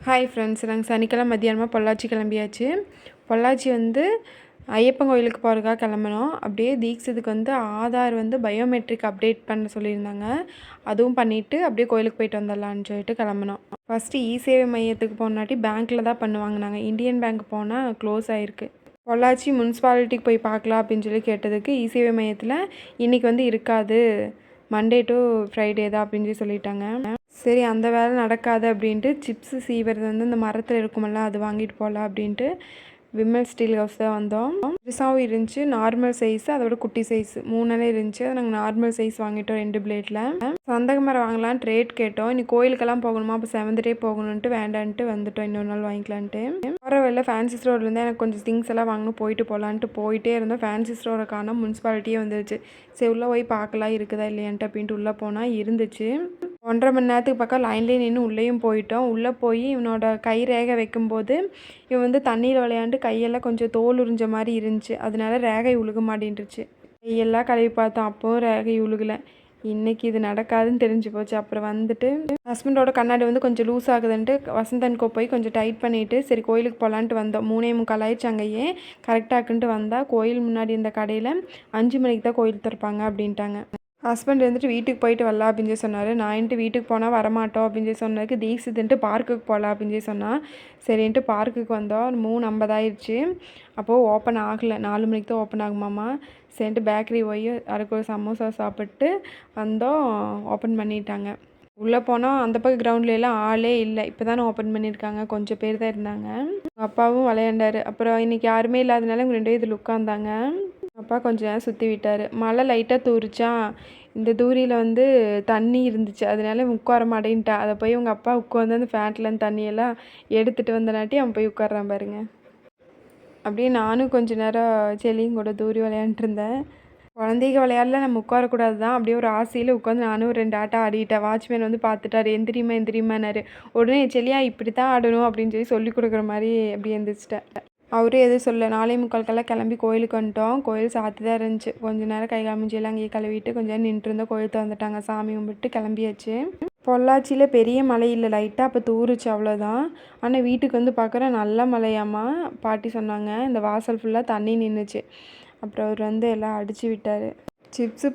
Hi friends, நாங்கள் சனிக்கிழமை மத்தியானமாக பொள்ளாச்சி கிளம்பியாச்சு. பொள்ளாச்சி வந்து ஐயப்பன் கோயிலுக்கு போகிறதுக்காக கிளம்பினோம். அப்படியே தீக்ஷித்துக்கு வந்து ஆதார் வந்து பயோமெட்ரிக் அப்டேட் பண்ண சொல்லியிருந்தாங்க. அதுவும் பண்ணிவிட்டு அப்படியே கோயிலுக்கு போயிட்டு வந்துடலான்னு சொல்லிட்டு கிளம்பினோம். ஃபஸ்ட்டு சேவை மையத்துக்கு போனாட்டி பேங்க்கில் தான் பண்ணுவாங்க. நாங்கள் இந்தியன் பேங்க் போனால் க்ளோஸ் ஆகிருக்கு. பொள்ளாச்சி முனிசிபாலிட்டிக்கு போய் பார்க்கலாம் அப்படின்னு சொல்லி கேட்டதுக்கு சேவை மையத்தில் இன்றைக்கி வந்து இருக்காது, மண்டே டு ஃப்ரைடே தான் அப்படின்னு சொல்லி சொல்லிட்டாங்க. சரி, அந்த வேலை நடக்காது அப்படின்ட்டு சிப்ஸு சீவுறது வந்து இந்த மரத்தில் இருக்குமல்ல, அது வாங்கிட்டு போகலாம் அப்படின்ட்டு விமல் ஸ்டீல் ஹவுஸ் தான் வந்தோம். பெருசாகவும் இருந்துச்சு, நார்மல் சைஸு, அதோட குட்டி சைஸு 3 இருந்துச்சு. அதை நாங்கள் நார்மல் சைஸ் வாங்கிட்டோம் 2 பிளேட்டில். சந்தக மரம் வாங்கலான்ட்டு ரேட் கேட்டோம். இன்னைக்கு கோயிலுக்கெல்லாம் போகணுமா, அப்போ 7th டே போகணுன்ட்டு வேண்டான்ட்டு வந்துட்டோம், இன்னொரு நாள் வாங்கிக்கலான்ட்டு. போகிற வழியில் ஃபேன்சி ஸ்டோர்லேருந்து எனக்கு கொஞ்சம் திங்ஸ் எல்லாம் வாங்கணும், போயிட்டு போகலான்ட்டு போயிட்டே இருந்தோம். ஃபேன்சி ஸ்டோரை காணோம், முனிசிபாலிட்டியே வந்துருச்சு. சரி உள்ளே போய் பார்க்கலாம் இருக்குதா இல்லையான்ட்டு அப்படின்ட்டு உள்ளே போனால் இருந்துச்சு. 1.5 மணி நேரத்துக்கு பக்கம் லைன்லேயே நின்று உள்ளேயும் போயிட்டோம். உள்ளே போய் இவனோட கை ரேகை வைக்கும்போது இவன் வந்து தண்ணியில் விளையாண்டு கையெல்லாம் கொஞ்சம் தோல் உறிஞ்ச மாதிரி இருந்துச்சு. அதனால ரேகை உழுக மாட்டேன்ருச்சு. கையெல்லாம் கழுவி பார்த்தோம், அப்போவும் ரேகை உழுகலை. இன்றைக்கி இது நடக்காதுன்னு தெரிஞ்சு போச்சு. அப்புறம் வந்துட்டு ஹஸ்பண்டோட கண்ணாடி வந்து கொஞ்சம் லூஸ் ஆகுதுன்ட்டு வசந்தன்கோ போய் கொஞ்சம் டைட் பண்ணிவிட்டு சரி கோயிலுக்கு போகலான்ட்டு வந்தோம். 3:45 ஆயிடுச்சு. அங்கேயே கரெக்டாக்குன்ட்டு வந்தால் கோயில் முன்னாடி இந்த கடையில் 5 மணிக்கு தான் கோயில் திறப்பாங்க அப்படின்ட்டாங்க. ஹஸ்பண்ட் இருந்துட்டு வீட்டுக்கு போயிட்டு வரலாம் அப்படின்னு சொல்லி சொன்னார். நான் வீட்டுக்கு போனால் வரமாட்டோம் அப்படின்னு சொல்லி சொன்னதுக்கு தீக்ஷித்துன்ட்டு பார்க்குக்கு போகலாம் அப்படின்னு சொல்லி சொன்னால் சரின்ட்டு பார்க்குக்கு வந்தோம். 3:50 ஆயிடுச்சு. அப்போது ஓப்பன் ஆகலை, 4 மணிக்கு தான் ஓப்பன் ஆகுமாம்மா. சரின்ட்டு பேக்கரி போய் அதுக்கு ஒரு சமோசா சாப்பிட்டு வந்தோம். ஓப்பன் பண்ணிட்டாங்க. உள்ளே போனால் அந்த பக்கம் கிரவுண்ட்லாம் ஆளே இல்லை. இப்போ தானே ஓப்பன் பண்ணியிருக்காங்க, கொஞ்சம் பேர் தான் இருந்தாங்க. அப்பாவும் விளையாண்டார். அப்புறம் இன்றைக்கி யாருமே இல்லாதனால இவங்க 2 இதில் உட்காந்தாங்க. அப்பா கொஞ்சம் நேரம் சுற்றி விட்டார். மழை லைட்டாக தூரிச்சா, இந்த தூரியில் வந்து தண்ணி இருந்துச்சு, அதனால உட்கார மாட்டேன்ட்டா. அதை போய் உங்கள் அப்பா உட்காந்து அந்த ஃபேண்ட்லேருந்து தண்ணியெல்லாம் எடுத்துகிட்டு வந்தனாட்டி அவன் போய் உட்காரான் பாருங்க. அப்படியே நானும் கொஞ்சம் நேரம் செல்லியும் கூட தூரி விளையாண்டுருந்தேன். குழந்தைங்க விளையாடல, நம்ம உட்காரக்கூடாது தான். அப்படியே ஒரு ஆசையில் உட்காந்து நானும் 2 ஆட்டம் ஆடிட்டேன். வாட்ச்மேன் வந்து பார்த்துட்டாரு, எந்திரிமானாரு. உடனே செல்லியா இப்படி தான் ஆடணும் அப்படின்னு சொல்லி கொடுக்குற மாதிரி அப்படியே எந்திரிச்சிட்டேன். அவரும் எதுவும் சொல்ல. 4:45 கிளம்பி கோயிலுக்கு வந்துட்டோம். கோயில் சாத்தி தான் இருந்துச்சு. கொஞ்சம் நேரம் கை காமிச்செல்லாம் அங்கேயே கழுவிட்டு கொஞ்சம் நேரம் நின்றுருந்தோம். கோயில் திறந்துட்டாங்க. சாமி கும்பிட்டு கிளம்பியாச்சு. பொள்ளாச்சியில் பெரிய மழை இல்லை, லைட்டாக அப்போ தூருச்சு, அவ்வளோதான். ஆனால் வீட்டுக்கு வந்து பார்க்குறேன் நல்ல மழையாம்மா. பாட்டி சொன்னாங்க. இந்த வாசல் ஃபுல்லாக தண்ணி நின்றுச்சு. அப்புறம் அவர் வந்து எல்லாம் அடித்து விட்டார். சிப்ஸு